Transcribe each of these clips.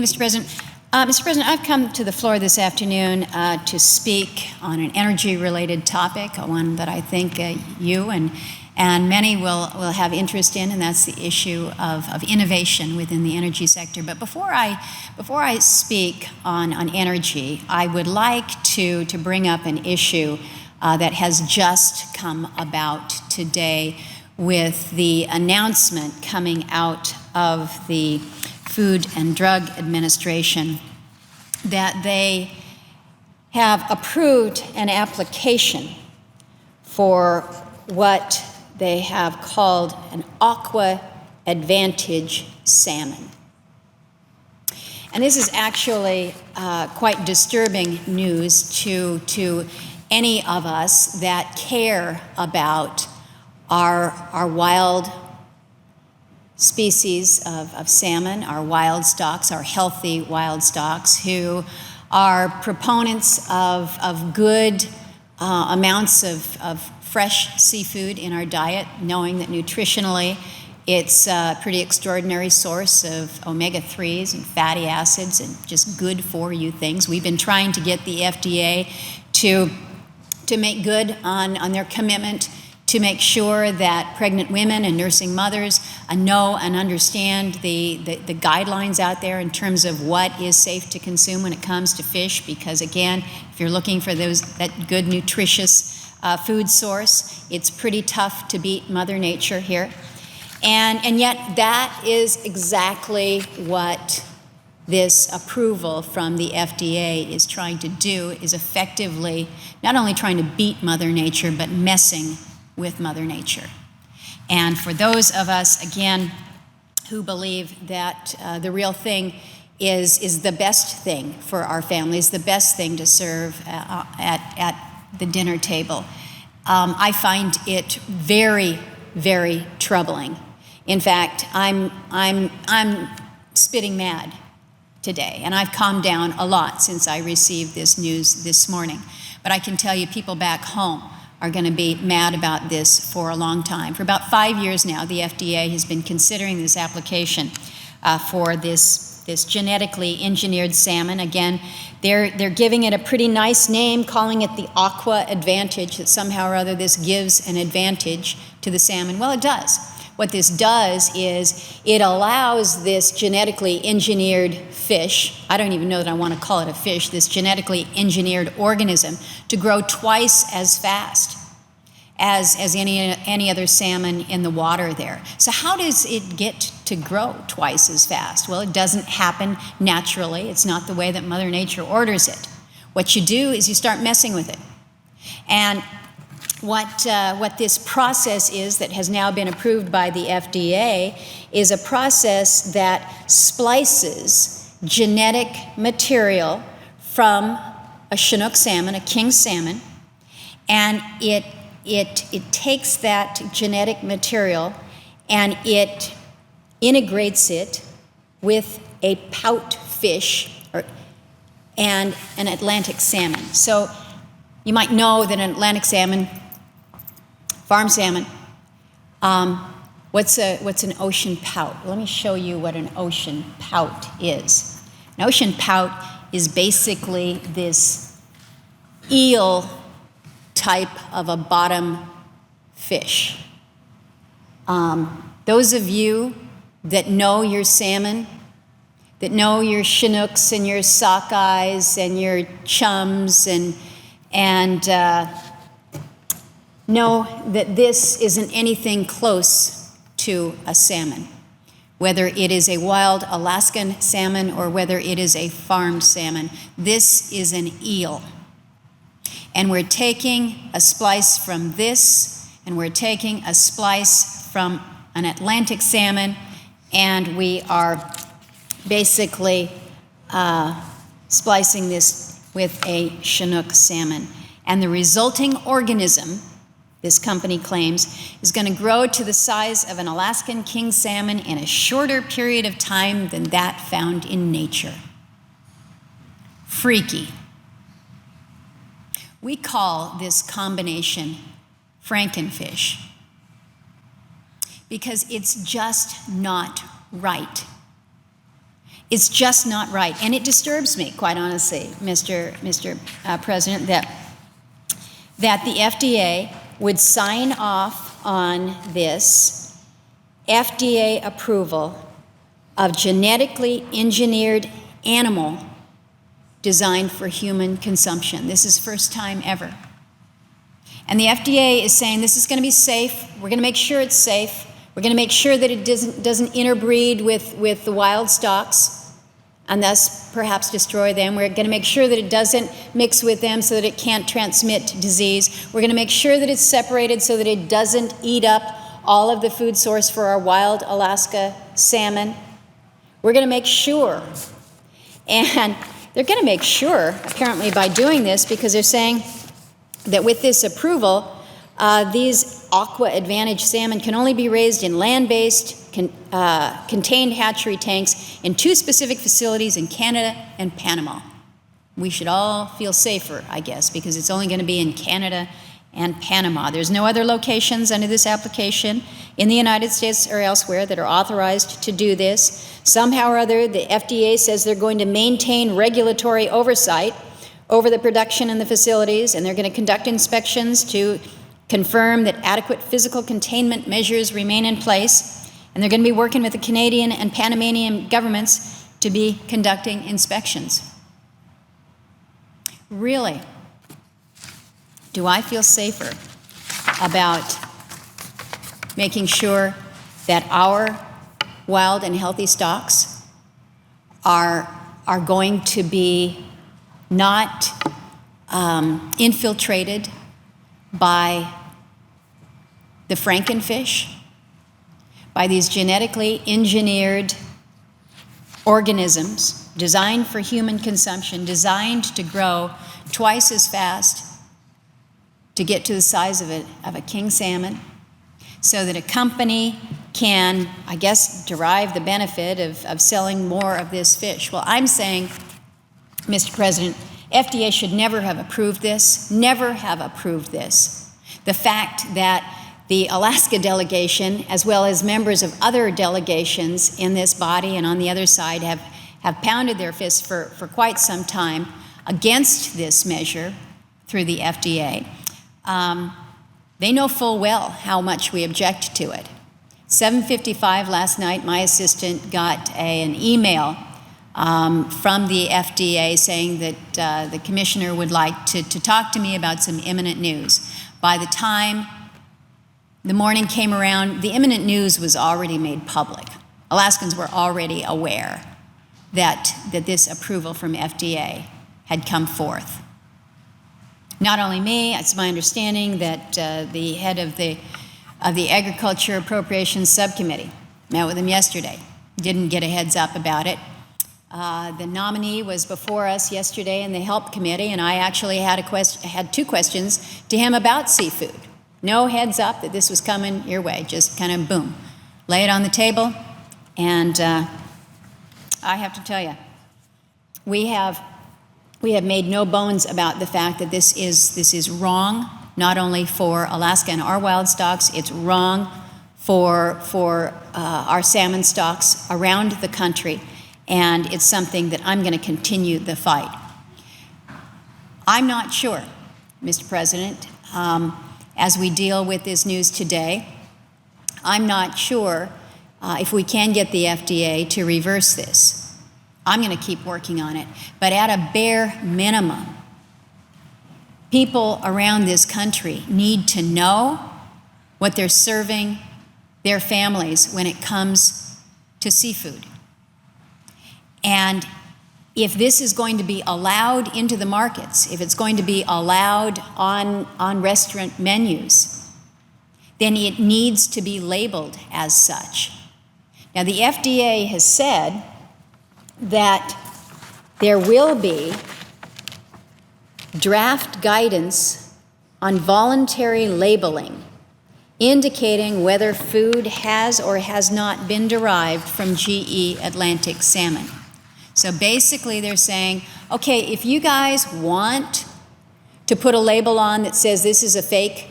Mr. President. Mr. President, I've come to the floor this afternoon to speak on an energy-related topic, one that I think you and many will have interest in, and that's the issue of innovation within the energy sector. But before I speak on energy, I would like to bring up an issue that has just come about today with the announcement coming out of the Food and Drug Administration that they have approved an application for what they have called an Aqua Advantage salmon. And this is actually quite disturbing news to any of us that care about our wild species of salmon, our wild stocks, our healthy wild stocks, who are proponents of good amounts of fresh seafood in our diet, knowing that nutritionally it's a pretty extraordinary source of omega-3s and fatty acids and just good for you things. We've been trying to get the FDA to make good on their commitment to make sure that pregnant women and nursing mothers know and understand the guidelines out there in terms of what is safe to consume when it comes to fish, because again, if you're looking for that good nutritious food source, it's pretty tough to beat Mother Nature here. And yet that is exactly what this approval from the FDA is trying to do, is effectively not only trying to beat Mother Nature, but messing with Mother Nature. And for those of us, again, who believe that the real thing is the best thing for our families, the best thing to serve at the dinner table, I find it very, very troubling. In fact, I'm spitting mad today, and I've calmed down a lot since I received this news this morning. But I can tell you, people back home are going to be mad about this for a long time. For about 5 years now, the FDA has been considering this application for this genetically engineered salmon. Again, they're giving it a pretty nice name, calling it the Aqua Advantage, that somehow or other this gives an advantage to the salmon. Well, it does. What this does is it allows this genetically engineered fish, I don't even know that I want to call it a fish, this genetically engineered organism, to grow twice as fast as any other salmon in the water there. So how does it get to grow twice as fast? Well, it doesn't happen naturally. It's not the way that Mother Nature orders it. What you do is you start messing with it. And what this process is that has now been approved by the FDA is a process that splices genetic material from a Chinook salmon, a king salmon, and it takes that genetic material and it integrates it with a pout fish and an Atlantic salmon. So you might know that an Atlantic salmon, farm salmon, what's an ocean pout? Let me show you what an ocean pout is. An ocean pout is basically this eel type of a bottom fish. Those of you that know your salmon, that know your Chinooks and your sockeyes and your chums and know that this isn't anything close to a salmon, whether it is a wild Alaskan salmon or whether it is a farmed salmon. This is an eel. And we're taking a splice from this, and we're taking a splice from an Atlantic salmon, and we are basically splicing this with a Chinook salmon. And the resulting organism, this company claims, is going to grow to the size of an Alaskan king salmon in a shorter period of time than that found in nature. Freaky. We call this combination Frankenfish because it's just not right. It's just not right. And it disturbs me, quite honestly, Mr. President, that the FDA would sign off on this FDA approval of genetically engineered animal designed for human consumption. This is first time ever. And the FDA is saying this is going to be safe. We're going to make sure it's safe. We're going to make sure that it doesn't interbreed with the wild stocks and thus perhaps destroy them. We're going to make sure that it doesn't mix with them so that it can't transmit disease. We're going to make sure that it's separated so that it doesn't eat up all of the food source for our wild Alaska salmon. We're going to make sure. And they're going to make sure, apparently, by doing this, because they're saying that with this approval, these Aqua Advantage salmon can only be raised in land-based, contained hatchery tanks in 2 specific facilities in Canada and Panama. We should all feel safer, I guess, because it's only going to be in Canada and Panama. There's no other locations under this application in the United States or elsewhere that are authorized to do this. Somehow or other, the FDA says they're going to maintain regulatory oversight over the production in the facilities, and they're going to conduct inspections to confirm that adequate physical containment measures remain in place, and they're going to be working with the Canadian and Panamanian governments to be conducting inspections. Really, do I feel safer about making sure that our wild and healthy stocks are going to be not infiltrated by the Frankenfish, by these genetically engineered organisms designed for human consumption, designed to grow twice as fast to get to the size of a king salmon, so that a company can, I guess, derive the benefit of selling more of this fish. Well, I'm saying, Mr. President, FDA should never have approved this, never have approved this. The fact that the Alaska delegation, as well as members of other delegations in this body and on the other side, have pounded their fists for quite some time against this measure through the FDA. They know full well how much we object to it. 7:55 last night, my assistant got an email from the FDA saying that the commissioner would like to talk to me about some imminent news. By the time the morning came around, the imminent news was already made public. Alaskans were already aware that this approval from FDA had come forth. Not only me, it's my understanding that the head of the Agriculture Appropriations Subcommittee met with him yesterday. Didn't get a heads up about it. The nominee was before us yesterday in the Help Committee, and I actually had 2 questions to him about seafood. No heads up that this was coming your way, just kind of boom. Lay it on the table, and I have to tell you, we have made no bones about the fact that this is wrong, not only for Alaska and our wild stocks, it's wrong for our salmon stocks around the country, and it's something that I'm going to continue the fight. I'm not sure, Mr. President, as we deal with this news today, I'm not sure if we can get the FDA to reverse this. I'm going to keep working on it. But at a bare minimum, people around this country need to know what they're serving their families when it comes to seafood. And if this is going to be allowed into the markets, if it's going to be allowed on restaurant menus, then it needs to be labeled as such. Now, the FDA has said that there will be draft guidance on voluntary labeling, indicating whether food has or has not been derived from GE Atlantic salmon. So basically they're saying, okay, if you guys want to put a label on that says this is a fake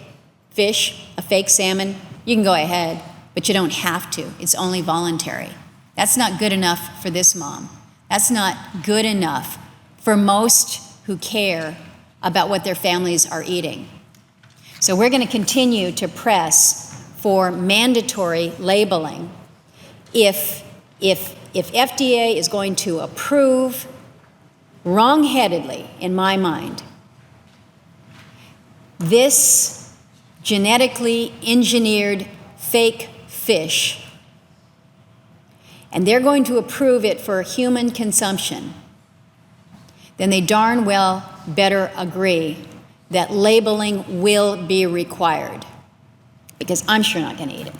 fish, a fake salmon, you can go ahead, but you don't have to. It's only voluntary. That's not good enough for this mom. That's not good enough for most who care about what their families are eating. So we're going to continue to press for mandatory labeling if FDA is going to approve, wrongheadedly in my mind, this genetically engineered fake fish, and they're going to approve it for human consumption, then they darn well better agree that labeling will be required, because I'm sure not going to eat it.